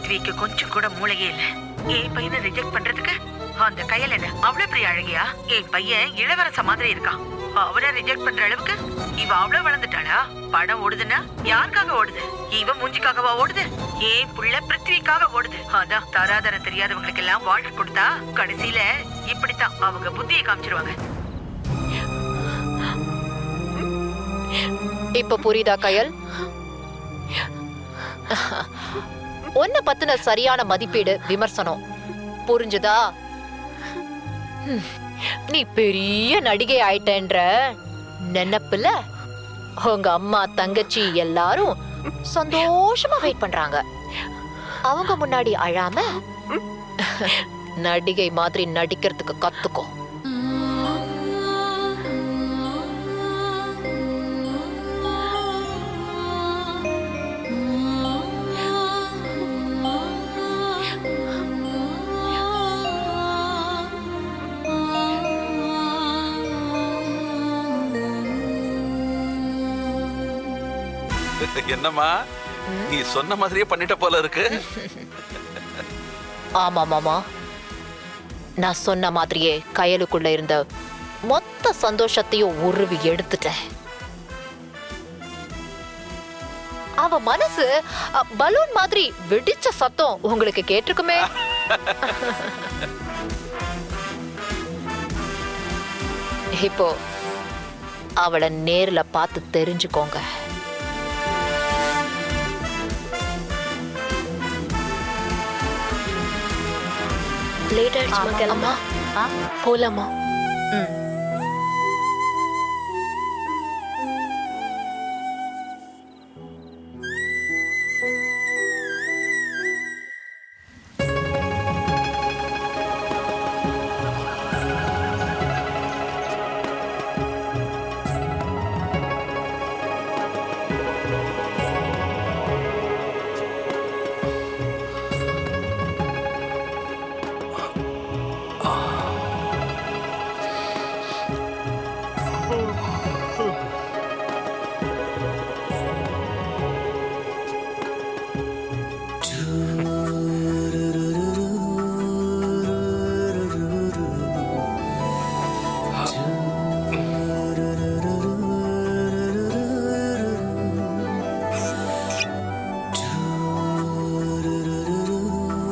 பிருத்விக்கு கொஞ்சம் கூட மூளையே இல்ல. என் பையனை ரிஜெக்ட் பண்றதுக்கு அந்த கையல் என்ன அவ்வளவு பெரிய அழகியா? என் பையன் இளவரச மாதிரி இருக்கான். அவனை ரிஜெக்ட் பண்ற அளவுக்கு இவ அவ்வளவு வளர்ந்துட்டாளா? படம் ஓடுதுன்னா யாருக்காக ஓடுது? இவ மூஞ்சிக்காகவா ஓடுது? ஏன் புள்ள பிருத்விக்காக ஓடுது. அதான் தராதரம் தெரியாதவங்களுக்கு எல்லாம் வாழ்க்கை கொடுத்தா கடைசியில இப்படித்தான் அவங்க புத்தியை காமிச்சிருவாங்க. இப்ப புரியுதா கயல்? ஒன்ன பத்தின சரியான மதிப்பீடு விமர்சனம் புரிஞ்சுதா? நீ பெரிய நடிகை ஆயிட்டன்ற நினைப்புல உங்க அம்மா தங்கச்சி எல்லாரும் சந்தோஷமா வெயிட் பண்றாங்க. அவங்க முன்னாடி அழாம நடிகை மாதிரி நடிக்கிறதுக்கு கத்துக்கோ. என்னம்மா நீ சொன்ன மாதிரியே பண்ணிட்ட போல இருக்கு. ஆமா மாமா, நான் சொன்ன மாதிரியே கயலுக்குள்ள இருந்த மொத்த சந்தோஷத்தையும் உருவி எடுத்துட்டேன். அவ மனசு பலூன் மாதிரி வெடிச்ச சத்தம் உங்களுக்கு கேட்டிருக்குமே. இப்போ அவளை நேர்ல பார்த்து தெரிஞ்சுக்கோங்க. லேட் ஆயிடுச்சுமா, கிளம்பா. போலாமா?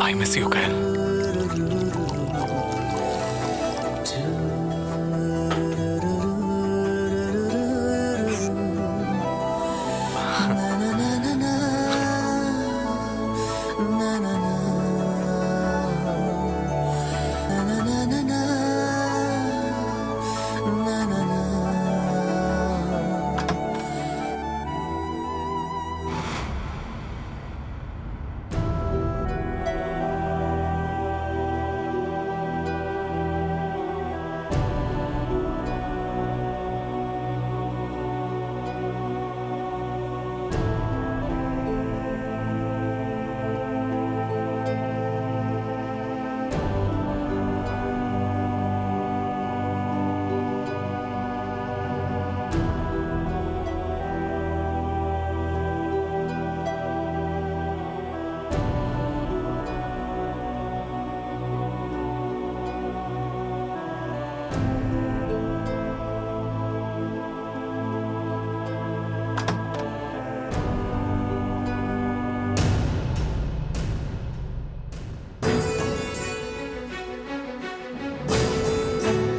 I miss you, Kyle.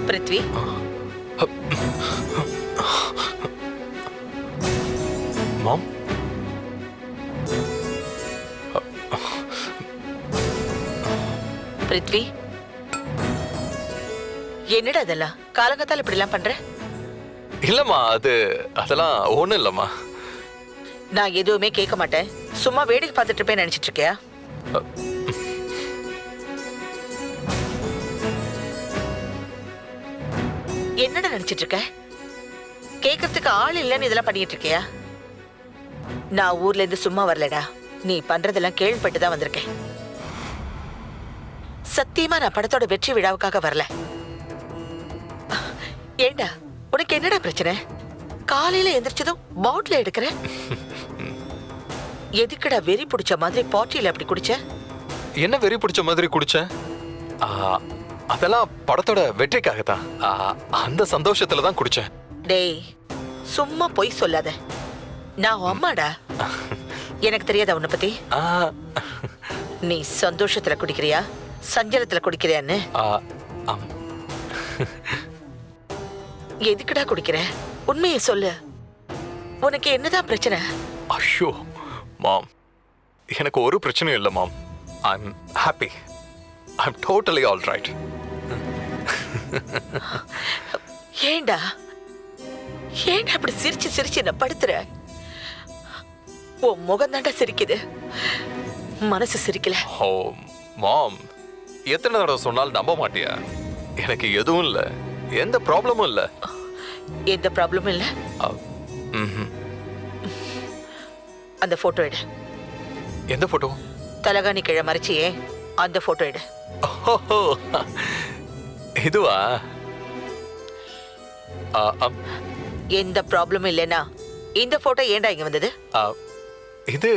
Prithvi, மாம், பிருத்வி, என்னடா இதெல்லாம் காலங்கத்தால் இப்படி எல்லாம் பண்ற? இல்லம்மா, அதெல்லாம் ஒண்ணும் இல்லம்மா. நான் எதுவுமே கேட்க மாட்டேன், சும்மா வேடிக்கை பார்த்துட்டு இருப்பேன் நினைச்சிட்டு இருக்கியா? என்னடா நினைச்சிட்டு இருக்க? கேட்கறதுக்கு ஆள் இல்லைன்னு இதெல்லாம் பண்ணிட்டு இருக்கியா? நான் ஊர்ல இருந்து சும்மா வரலடா, நீ பண்றதெல்லாம் கேள்விப்பட்டுதான் வந்திருக்கேன். சத்தியமா நான் படத்தோட வெற்றி விழாவுக்காக வரல. ஏண்டா, உனக்கு என்னடா பிரச்சனை? காலையில எந்திரிச்சதும் பாட்டில எடுக்கிற. எதுக்குடா வெறி பிடிச்ச மாதிரி பாட்டில அப்படி குடிச்ச? என்ன வெறி பிடிச்ச மாதிரி குடிச்சேன். அதெல்லாம் படத்தோட வெற்றிக்காக தான். அந்த சந்தோஷத்துல தான் குடிச்சேன். டேய் சும்மா பொய் சொல்லாத. நான் உன் அம்மாடா. எனக்கு தெரியாதா உன்னை பத்தி? ஆ, நீ சந்தோஷத்துல குடிக்கிறியா சஞ்சலத்துல குடிக்கிறியான்னு? ஆம். எதுக்குடா குடிக்கிற? உண்மையை சொல்லு. உனக்கு என்னதான் பிரச்சனை? ஐயோ மாம், எனக்கு ஒரு பிரச்சனையும் இல்லை ma'am. I'm happy. I'm totally all right. ஏண்டா அப்படி சிரிச்சு சிரிச்சு என்ன படுத்துற? உன் முகம் தாண்டா சிரிக்குது, மனசு சிரிக்கல. ஓ மாம், எத்தனை தடவை சொன்னாலும் நம்ப மாட்டியா? எனக்கு எதுவும் இல்லை, எந்த ப்ராப்ளமும் இல்லை. எந்த ப்ராப்ளமும் இல்ல. அந்த போட்டோ எடு. எந்த போட்டோ? தலகாணி கீழே மறைச்சியே அந்த போட்டோ எடு. ஓஹோ, இதுவா? எந்த ப்ராப்ளமும் இல்லைன்னா இந்த போட்டோ ஏண்டா இங்க வந்தது? இது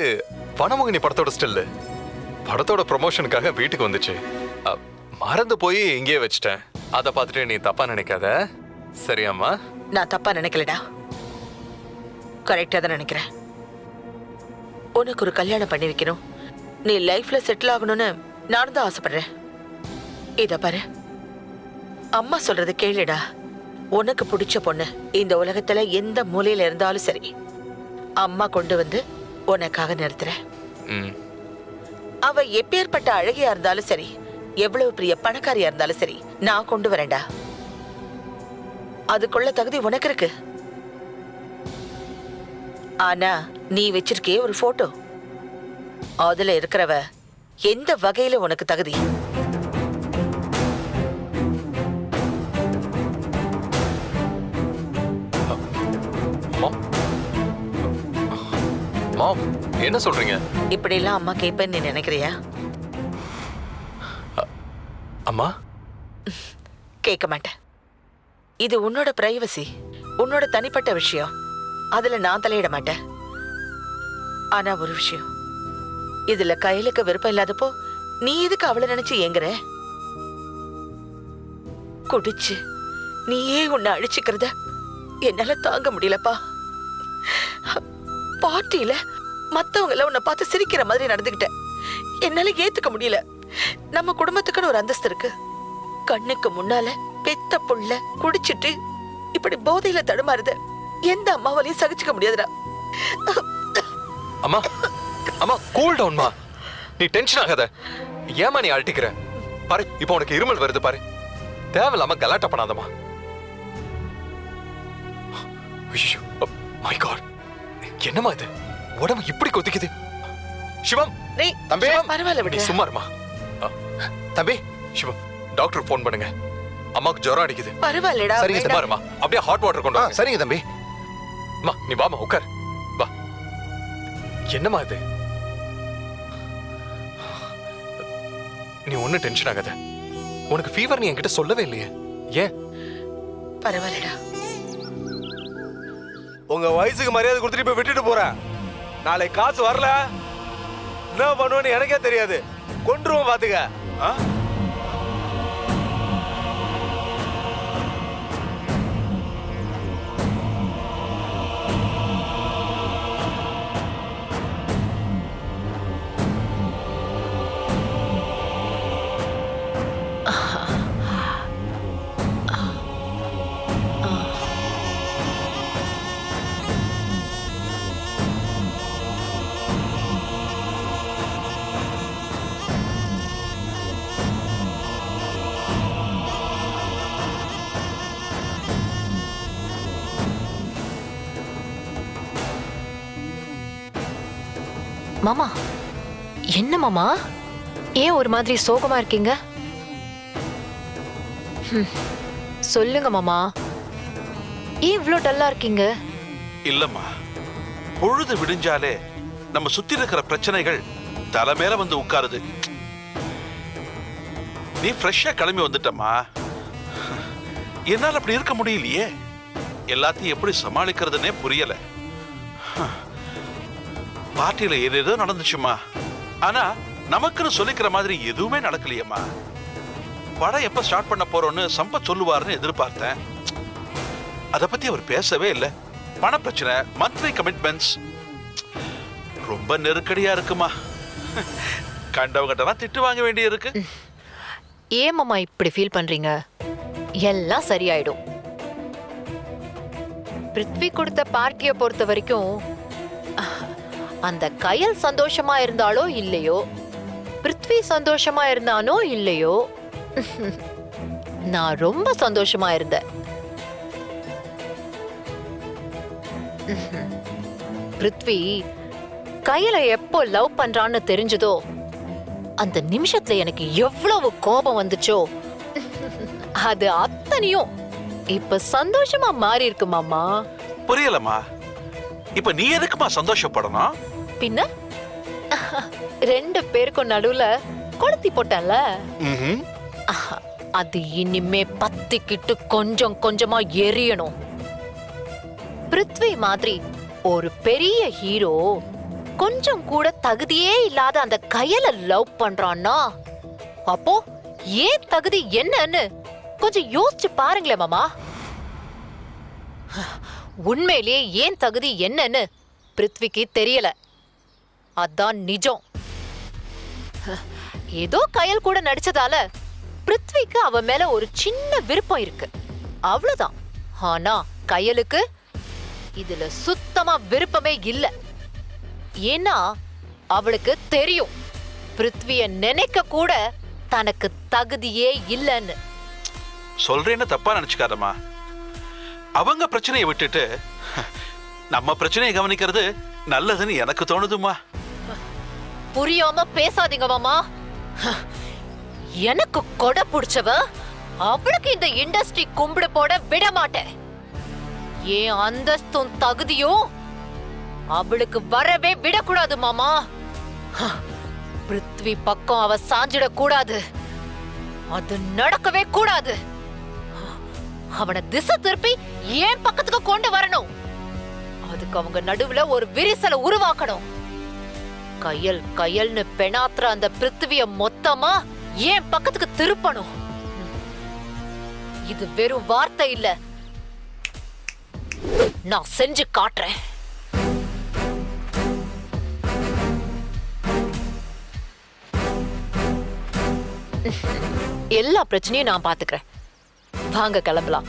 வனமோகினி படத்தோட ஸ்டில்லு. படத்தோட ப்ரொமோஷனுக்காக வீட்டுக்கு வந்துச்சு. மறந்து போய் இங்கேயே வச்சிட்டேன். அதை பார்த்துட்டு நீ தப்பா நினைக்காத, சரியாம்மா? நான் தப்பா நினைக்கலடா, கரெக்டா தான் நினைக்கிறேன். உனக்கு ஒரு கல்யாணம் பண்ணி வைக்கணும், நீ லைஃப்ல செட்டில் ஆகணும்னு நானும் தான் ஆசைப்படுறேன். இத பாரு, அம்மா சொல்றது கேளுடா. உனக்கு பிடிச்ச பொண்ணு இந்த உலகத்துல எந்த மூலையில இருந்தாலும் சரி, அம்மா கொண்டு வந்து உனக்காக நிறுத்துறேன். அவ எப்பேற்பட்ட அழகியா இருந்தாலும் சரி, எவ்வளவு பெரிய பணக்காரியா இருந்தாலும் சரி, நான் கொண்டு வரேன்டா. அதுக்குள்ள தகுதி உனக்கு இருக்கு. ஆனா நீ வச்சிருக்கே ஒரு போட்டோ, அதுல இருக்கிறவ எந்த வகையில உனக்கு தகுதி? மாம், என்ன சொல்றீங்க? இப்படி எல்லாம் அம்மா கேட்பேன்னு நீ நினைக்கிறியா? அம்மா, கேட்க மாட்டேன். இது உன்னோட பிரைவசி, உன்னோட தனிப்பட்ட விஷயம். அதுல நான் தலையிட மாட்டேன். ஆனா ஒரு விஷயம், இதுல கையிலுக்கு விருப்பம் இல்லாதப்போ நீ எதுக்கு அவளை நினைச்சு ஏங்குற? குடிச்சு நீயே உன்னை அழிச்சுக்கிறத என்னால தாங்க முடியலப்பா. பார்ட்டியில மத்தவங்க எல்லாம் உன்னை பார்த்து சிரிக்கிற மாதிரி நடந்துகிட்ட என்னால ஏத்துக்க முடியல. நம்ம குடும்பத்துக்குன்னு ஒரு அந்தஸ்து இருக்கு. கண்ணுக்கு முன்னால பெத்த புள்ள குடிச்சிட்டு இப்படி போதையில தடுமாறுத எந்த அம்மாவாலையும் சகிச்சுக்க முடியாதுடா. அம்மா, அம்மா கூல் டவுன்மா. நீ டென்ஷன் ஆகாத. ஏமா நீ அழட்டிக்கிற? பாரு, இப்போ உனக்கு இருமல் வருது பாரு. தேவையில்லாம கலாட்டா பண்ணாதம்மா. ஐயோ மை காட், என்னம்மா இது? உடம்பு இப்படி கொதிக்குது. சிவம், தம்பி பரவாயில்ல விடு. சும்மா இருமா. தம்பி சிவம், டாக்டர் ஃபோன் பண்ணுங்க. அம்மாக்கு ஜுரம் அடிக்குது. பரவாயில்லடா. சரிங்க சும்மா இருமா. அப்படியே ஹாட் வாட்டர் கொண்டு வா. சரிங்க தம்பி. அம்மா நீ வாமா, உட்கார் வா. என்னம்மா இது? நீ ஒன்னும் டென்ஷன் ஆகாத. உனக்கு ஃபீவர் நீ என்கிட்ட சொல்லவே இல்லையே, ஏன்? பரவாயில்லடா. உங்க வயசுக்கு மரியாதை கொடுத்துட்டு இப்ப விட்டுட்டு போறேன். நாளை காசு வரல என்ன பண்ணுவேன்னு எனக்கே தெரியாது. கொன்றுவோம் பாத்துக்க. மாமா, என்ன மாமா, ஏன் ஒரு மாதிரி சோகமா இருக்கீங்க? சொல்லுங்க மாமா, ஏன் இவ்ளோ டல்லா இருக்கீங்க? இல்லம்மா, பொழுது விடிஞ்சாலே நம்ம சுத்தி இருக்கிற பிரச்சனைகள் தலை மேல வந்து உட்காருது. நீ ஃப்ரெஷ்ஷா கிளம்பி வந்துட்டம்மா. என்னால் அப்படி இருக்க முடியலையே. எல்லாத்தையும் எப்படி சமாளிக்கிறதுனே புரியல. பார்ட்டியில ஏதேதோ நடந்துச்சுமா. ஆனா நமக்குன்னு சொல்லிக்கிற மாதிரி எதுவுமே நடக்கலையேம்மா. படம் எப்ப ஸ்டார்ட் பண்ண போறோம்னு சம்பத் சொல்லுவாருன்னு எதிர்பார்த்தேன். அத பத்தி அவர் பேசவே இல்லை. பண பிரச்சனை, மந்த்லி கமிட்மெண்ட்ஸ், ரொம்ப நெருக்கடியா இருக்குமா. கண்டவங்கிட்டலாம் திட்டு வாங்க வேண்டிய இருக்கு. ஏமாமா இப்படி ஃபீல் பண்றீங்க? எல்லாம் சரியாயிடும். பிருத்வி கொடுத்த பார்ட்டியை பொறுத்த வரைக்கும் அந்த கயல் சந்தோஷமா இருந்தாலோ இல்லையோ, பிருத்வி சந்தோஷமா இருந்தானோ இல்லையோ, நான் ரொம்ப சந்தோஷமா இருந்தேன். பிருத்வி கயலை எப்போ லவ் பண்றான்னு தெரிஞ்சதோ அந்த நிமிஷத்துல எனக்கு எவ்வளவு கோபம் வந்துச்சோ அது அத்தனையும் இப்ப சந்தோஷமா மாறி இருக்கு மாமா. புரியலம்மா. இப்ப நீ எதுக்குமா சந்தோஷப்படணும்? பின்ன 2 பேருக்கும் நடுவுல கொளுத்தி போட்டல, அது இனிமே பத்திக்கிட்டு கொஞ்சம் கொஞ்சமா எரியணும். பிருத்வி மாதிரி ஒரு பெரிய ஹீரோ கொஞ்சம் கூட தகுதியே இல்லாத அந்த கயலை லவ் பண்றான்னா அப்போ ஏன் தகுதி என்னன்னு கொஞ்சம் யோசிச்சு பாருங்களேன் மாமா. உண்மையிலேயே ஏன் தகுதி என்னன்னு பிருத்விக்கு தெரியல. அதான் நிஜம். ஏதோ கயல் கூட நடிச்சதால பிருத்விக்கு அவ மேல ஒரு சின்ன விருப்பம் இருக்கு, அவ்வளவுதான். ஆனா கயலுக்கு இதுல சுத்தமா விருப்பமே இல்ல. ஏன்னா அவளுக்கு தெரியும் பிருத்விய நினைக்க கூட தனக்கு தகுதியே இல்லைன்னு. சொல்றேன்னு தப்பா நினைச்சுக்காதம்மா. அவங்க பிரச்சனையை விட்டுட்டு நம்ம பிரச்சனையை கவனிக்கிறது நல்லதுன்னு எனக்கு தோணுதுமா. புரியாம பேசாதீங்க மாமா. எனக்கு கொடை புடிச்சவ அவளுக்கு இந்த இண்டஸ்ட்ரி கும்பிடு போட விட மாட்டேன். ஏன் அந்தஸ்தும் தகுதியும் அவளுக்கு வரவே விடக்கூடாது மாமா. பிருத்வி பக்கம் அவ சாஞ்சிடக் கூடாது, அது நடக்கவே கூடாது. அவனை திசை திருப்பி ஏன் பக்கத்துக்கு கொண்டு வரணும். அதுக்கு அவங்க நடுவுல ஒரு விரிசலை உருவாக்கணும். கயல் கயல்னு பெணாத்துற அந்த பிருத்விய மொத்தமா ஏன் பக்கத்துக்கு திருப்பணும். இது வெறும் வார்த்தை இல்ல, நான் செஞ்சு காட்டுறேன். எல்லா பிரச்சனையும் நான் பாத்துக்கிறேன். வாங்க கிளம்பலாம்.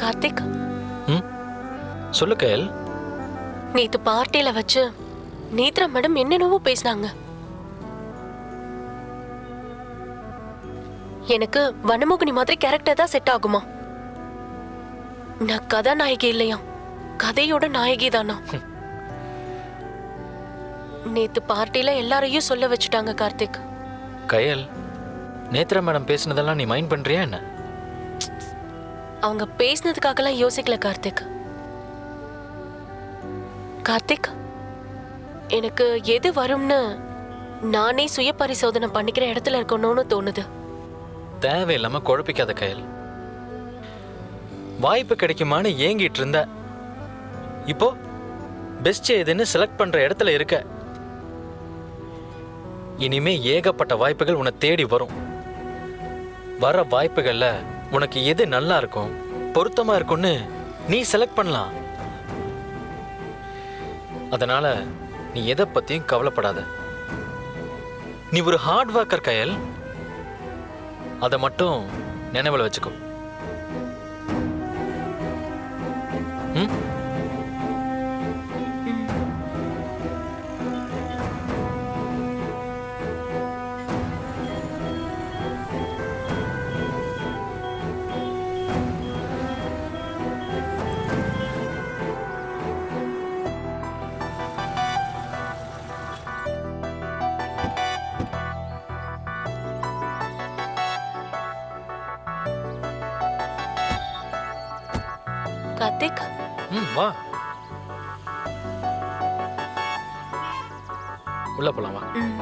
கார்த்திக், சொல்லு கயல். நேத்து பார்ட்டியில வச்சு நேத்ரா மேடம் என்னென்னவோ பேசினாங்க. எனக்கு வனமோகினி மாதிரி கேரக்டர் தான் செட் ஆகுமா? நான் கதாநாயகி இல்லையா, கதையோட நாயகி தானா? நேத்து பார்ட்டியில எல்லாரையும் சொல்ல வச்சுட்டாங்க கார்த்திக். கயல், நேத்ரா மேடம் பேசினதெல்லாம் நீ மைண்ட் பண்றியா என்ன? அவங்க பேசினதுக்காகலாம் யோசிக்கல கார்த்திக். கார்த்திக், எனக்கு எது வரும்னு நானே சுய பரிசோதனை பண்ணிக்கிற இடத்துல இருக்கணும்னு தோணுது. தேவையில்லாம குழப்பிக்காத கயல். வாய்ப்பு கிடைக்குமான்னு ஏங்கிட்டு இருந்த, இப்போ பெஸ்ட் எதுன்னு செலக்ட் பண்ற இடத்துல இருக்க. இனிமே ஏகப்பட்ட வாய்ப்புகள் உன்னை தேடி வரும். வர வாய்ப்புகள்ல உனக்கு எது நல்லா இருக்கும், பொருத்தமா இருக்கும்னு நீ செலக்ட் பண்ணலாம். அதனால நீ எதை பத்தியும் கவலைப்படாத. நீ ஒரு ஹார்ட் ஒர்க்கர் கயல், அதை மட்டும் நினைவில் வச்சுக்கோ. ம்? கார்த்திக், வா. உள்ள போலாம் வா. ம்.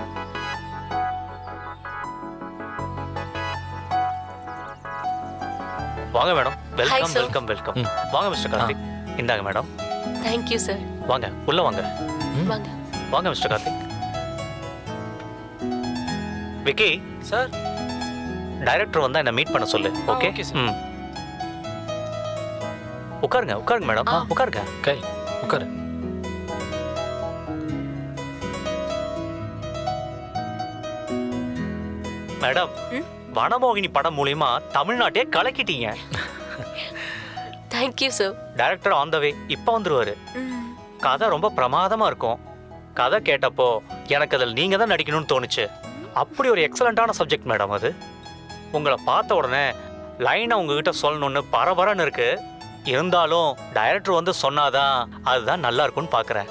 வாங்க madam. Welcome sir. Welcome welcome. ம். வாங்க மிஸ்டர் கார்த்திக். இந்தாங்க மேடம். Thank you sir. வாங்க உள்ள வாங்க. வாங்க. வாங்க mister Karthik. Vicky sir. Director வந்தா என்ன மீட் பண்ண சொல்லு. Okay okay, sir. ம். உட்காருங்க மேடம். உட்காருங்க. கையல் உட்காரு. மேடம் ம்? வனமோகினி படம் மூலியமா தமிழ்நாட்டையே கலக்கிட்டீங்க. Thank you sir. Director on the வே இப்போ வந்துருவாரு. ம். கதை ரொம்ப பிரமாதமா இருக்கும். கதை கேட்டப்போ எனக்கு அதில் நீங்க தான் நடிக்கணும்னு தோணுச்சு. அப்படி ஒரு எக்ஸலண்டான சப்ஜெக்ட் மேடம் அது. உங்களை பார்த்த உடனே லைனை உங்ககிட்ட சொல்லணும்னு பரபரன்னு இருக்கு. இருந்தாலும் டைரக்டர் வந்து சொன்னாதான் அதுதான் நல்லா இருக்கும்னு பார்க்குறேன்.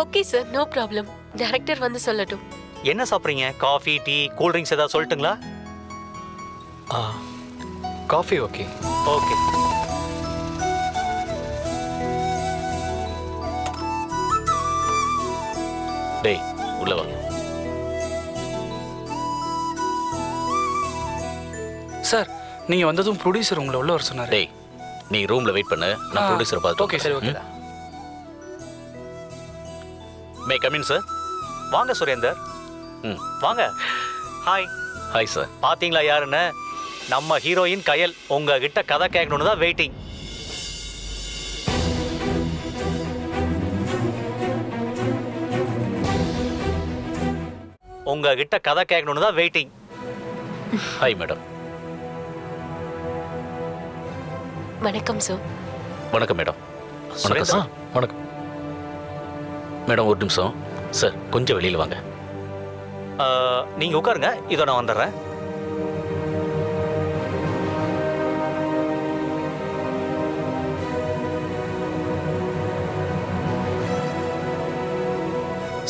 Okay sir, no problem. Director வந்து சொல்லட்டும். என்ன சாப்பிட்றீங்க? காஃபி, டீ, கூல் ட்ரிங்க்ஸ் ஏதாவது சொல்லட்டுங்களா? Coffee okay. ஓகே. டேய் உள்ள வாங்க. சார் நீங்க வந்ததும் ப்ரொடியூசர் உங்களை உள்ள வர சொன்னாரு. டேய் நீ ரூம்ல வெயிட் பண்ணு, நான் ப்ரொடியூசரை பார்த்து. ஓகே சரி okay. May come in sir. வாங்க சுரேந்தர். ம் வாங்க. ஹாய். Hi sir. பாத்தீங்களா யாருன்னு? நம்ம ஹீரோயின் கயல் உங்ககிட்ட கதை கேட்கணும்னு தான் வெயிட்டிங். உங்ககிட்ட கதை கேட்கணும்னு தான் வெயிட்டிங். Hi madam. வணக்கம் சார். வணக்கம் மேடம். வணக்கம் சுரேந்தர். சார். வணக்கம். மேடம் ஒரு நிமிஷம் சார், கொஞ்சம் வெளியில் வாங்க. நீங்க உட்காருங்க, இதோ நான் வந்துடுறேன்.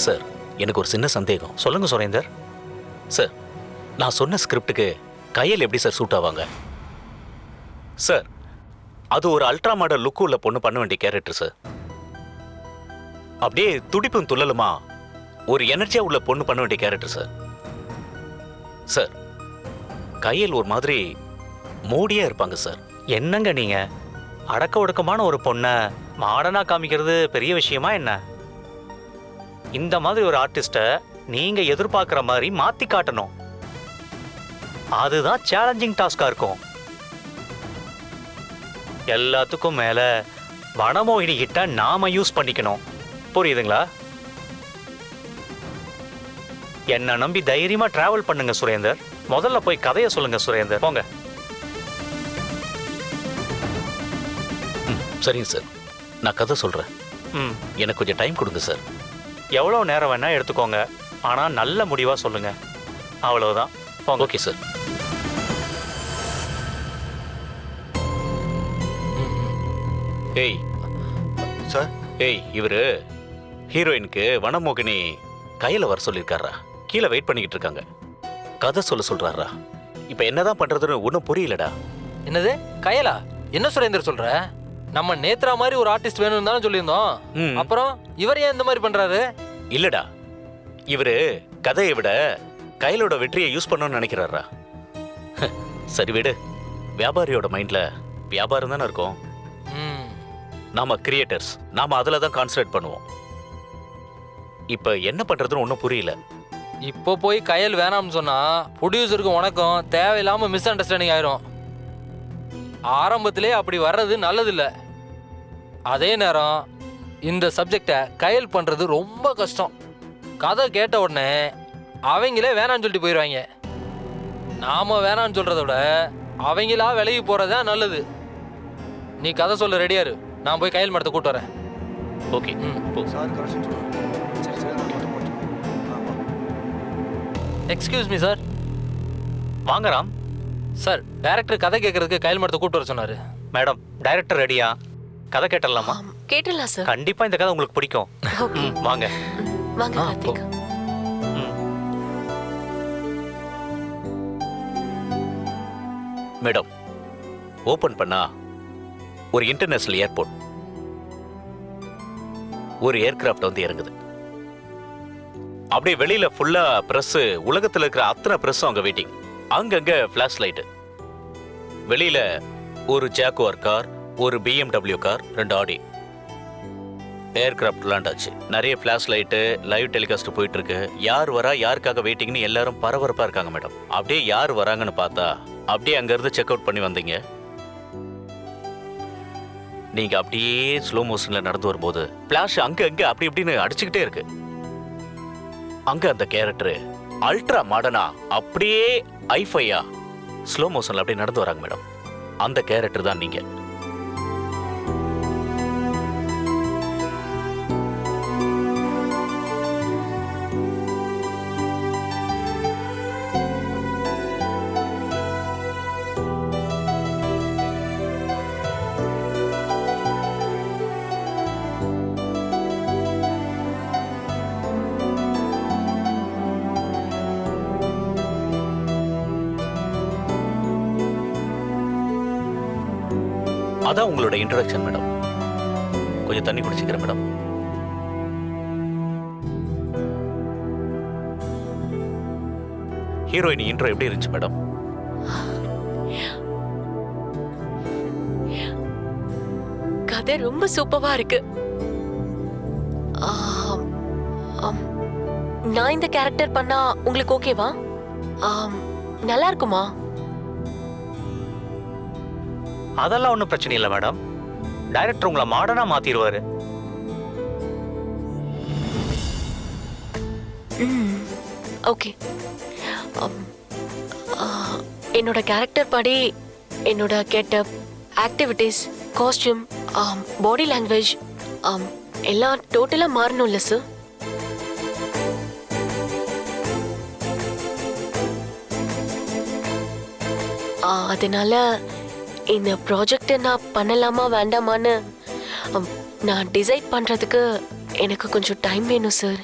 சார் எனக்கு ஒரு சின்ன சந்தேகம். சொல்லுங்க சுரேந்தர். சார் நான் சொன்ன ஸ்கிரிப்டுக்கு கையில் எப்படி சார் சூட் ஆவாங்க? சார் அது ஒரு அல்ட்ரா மாடல் லுக்கு உள்ள பொண்ணு பண்ண வேண்டிய கேரக்டர் சார். அப்படியே துடிப்பும் துள்ளலுமா ஒரு எனர்ஜியா உள்ள பொண்ணு பண்ண வேண்டிய கேரக்டர் சார். சார் கையில் ஒரு மாதிரி மூடியா இருப்பாங்க சார். என்னங்க நீங்க அடக்க ஒடுக்கமான ஒரு பொண்ணை மாடர்னா காமிக்கிறது பெரிய விஷயமா என்ன? இந்த மாதிரி ஒரு ஆர்டிஸ்ட நீங்க எதிர்பார்க்கிற மாதிரி மாத்தி காட்டணும். அதுதான் சேலஞ்சிங் டாஸ்கா இருக்கும். எல்லாத்துக்கும் மேல வனமோகினி கிட்ட நாம யூஸ் பண்ணிக்கணும். புரியுதுங்களா? என்ன நம்பி தைரியமா டிராவல் பண்ணுங்க சுரேந்தர். முதல்ல போய் கதையை சொல்லுங்க சுரேந்தர். போங்க. சரிங்க சார், நான் கதை சொல்கிறேன். ம். எனக்கு கொஞ்சம் டைம் கொடுங்க சார். எவ்வளோ நேரம் வேணா எடுத்துக்கோங்க, ஆனால் நல்ல முடிவாக சொல்லுங்க. அவ்வளவுதான். போங்க. Okay sir. ஏய் சார் ஏய் இவரு ஹீரோயினுக்கு வனமோகினி கையில் வர சொல்லியிருக்காரா? கீழே வெயிட் பண்ணிக்கிட்டு இருக்காங்க. கதை சொல்றாரா? இப்போ என்னதான் பண்றதுன்னு ஒன்றும் புரியலடா. என்னது கையலா? என்ன சுரேந்தர் சொல்ற? நம்ம நேத்ரா மாதிரி ஒரு ஆர்டிஸ்ட் வேணும்னு தானே சொல்லியிருந்தோம். ம். அப்புறம் இவர் ஏன் இந்த மாதிரி பண்றாரு? இல்லடா, இவரு கதையை விட கையிலோட வெற்றியை யூஸ் பண்ணணும்னு நினைக்கிறாரா? சரி விடு, வியாபாரியோட மைண்ட்ல வியாபாரம் தானே இருக்கும். ம். நாம கிரியேட்டர்ஸ், நாம அதில் தான் கான்சன்ட்ரேட் பண்ணுவோம். இப்போ என்ன பண்றதுன்னு ஒன்றும் புரியல. இப்போ போய் கையல் வேணாம்னு சொன்னா ப்ரொடியூசருக்கு உனக்கும் தேவையில்லாம மிஸ் அண்டர்ஸ்டாண்டிங் ஆயிரும். ஆரம்பத்திலே அப்படி வர்றது நல்லதில்ல. அதே நேரம் இந்த சப்ஜெக்டை கையல் பண்றது ரொம்ப கஷ்டம். கதை கேட்ட உடனே அவங்களே வேணான்னு சொல்லிட்டு போயிடுவாங்க. நாம வேணான்னு சொல்றத விட அவங்களா விலகி போறதுதான் நல்லது. நீ கதை சொல்ல ரெடியாரு, நான் போய் கையல் மரத்தை கூட்டு வரேன். ஓகே. சார் கரெக்ஷன் சொல்லுங்க. சரி சரி மொத்தம் போட்டு. ஆமாம். Excuse me sir. வாங்க ராம். சார் டைரக்டர் கதை கேட்கறதுக்கு கையல் மரத்தை கூட்டு வர சொன்னாரு. மேடம், டைரக்டர் ரெடியா? கதை கேட்டலாமா? கேட்டுடலாம் சார். கண்டிப்பா இந்த கதை உங்களுக்கு பிடிக்கும். ஓகே. ம், வாங்க. வாங்க கார்த்திக். ம். மேடம், ஓபன் பண்ணா ஒரு இன்டர்நேஷனல் ஏர்போர்ட், ஒரு ஏர்கிராஃப்ட் வந்து இறங்குது. அப்படியே வெளியில ஃபுல்லா பிரஸ், உலகத்துல இருக்கிற அத்தனை பிரஸும் அங்க வெயிட்டிங். அங்கங்க ஃபிளாஷ் லைட். வெளியில ஒரு ஜாகுவார் கார், ஒரு BMW கார், 2 ஆடி. ஏர்கிராஃப்ட் லேண்ட் ஆச்சு. நிறைய ஃபிளாஷ் லைட்டு, லைவ் டெலிகாஸ்ட் போயிட்டு இருக்கு. யார் வரா, யாருக்காக வெயிட்டிங்னு எல்லாரும் பரபரப்பா இருக்காங்க மேடம். அப்படியே யார் வராங்கன்னு பார்த்தா அப்படியே அங்க இருந்து செக் அவுட் பண்ணி வந்தீங்க. நீங்க அப்படியே ஸ்லோ மோஷன்ல நடந்து வரும்போது ஃபிளாஷ் அங்க அங்க அப்படி இப்படின்னு அடிச்சுக்கிட்டே இருக்கு. அங்க அந்த கேரக்டர் அல்ட்ரா மாடர்னா அப்படியே ஐஃபையா ஸ்லோ மோஷன்ல அப்படியே நடந்து வராங்க மேடம். அந்த கேரக்டர் தான் நீங்க. அதான் உங்களோட இன்ட்ரோடக்ஷன் மேடம். கொஞ்சம் தண்ணி குடிச்சுக்கிறேன் மேடம். ஹீரோயின் இன்ட்ரோ எப்படி இருந்துச்சு மேடம்? கதை ரொம்ப சூப்பரா இருக்கு. நான் இந்த கேரக்டர் பண்ணா உங்களுக்கு ஓகேவா? நல்லா இருக்குமா? அதெல்லாம் ஒன்றும் பிரச்சனை இல்லை மேடம். டைரக்டர் உங்களை மாடர்னா மாத்திடுவாரு. ஓகே. என்னோட கேரக்டர் படி என்னோட getup, activities, costume, body language எல்லாம் டோட்டலாக மாறணும்ல சார்? அதனால இந்த ப்ராஜெக்டை நான் பண்ணலாமா வேண்டாமான்னு நான் டிசைட் பண்ணுறதுக்கு எனக்கு கொஞ்சம் டைம் வேணும் சார்.